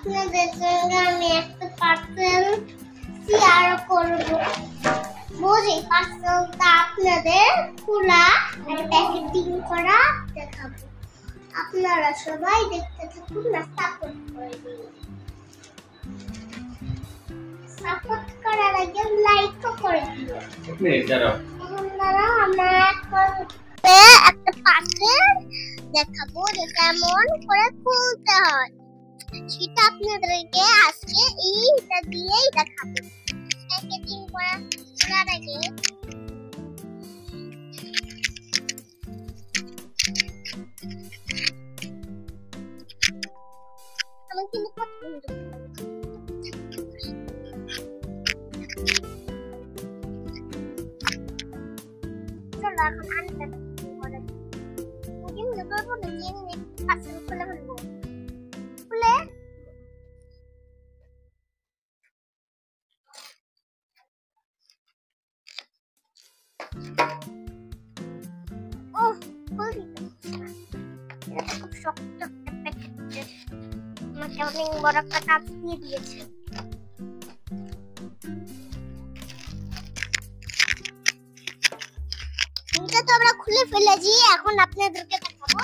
আপনাদের সঙ্গে আমি একটা পার্সেল শেয়ার করব। বুঝি পার্সেলটা আপনাদের খোলা আর প্যাকেটিং করা দেখাবো। আপনারা সবাই দেখতে থাকুন না, সাপোর্ট করে দিন। সাপোর্ট করার আগে লাইকও করে দিন। আমরা এখন একটা পার্সেল দেখাবো যে কেমন করে খুলতে হয়, সেটা আপনাদেরকে আজকে এইটা দিয়েই দেখাবো। প্যাকেজিং করার আগে আমি কিন্তু পছন্দ চলো এখন আনপ্যাকিং করে দিই। মনে করবো না যে পার্সেল খুলে ফেলবো। খুলে খুব শক্ত একটা প্যাকেট, আমাকে অনেক বড় একটা কাজ দিয়ে দিয়েছে। এটা তো আমরা খুলে ফেলেছি, এখন আপনাদেরকে দেখাবো।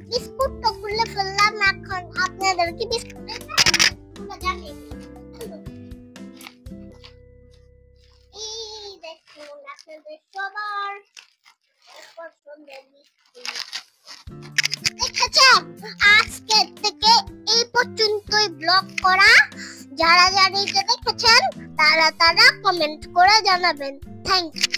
বিস্কুটটা খুলে ফেললাম, এখন আপনাদেরকে বিস্কুটের জানি এই দেখুন আপনাদের সবার পছন্দের বিস্কুট। দেখেছেন, আজকে থেকে এই পর্যন্তই ব্লগ করা। যারা যারা এটা দেখেছেন তারা কমেন্ট করে জানাবেন। Thank you.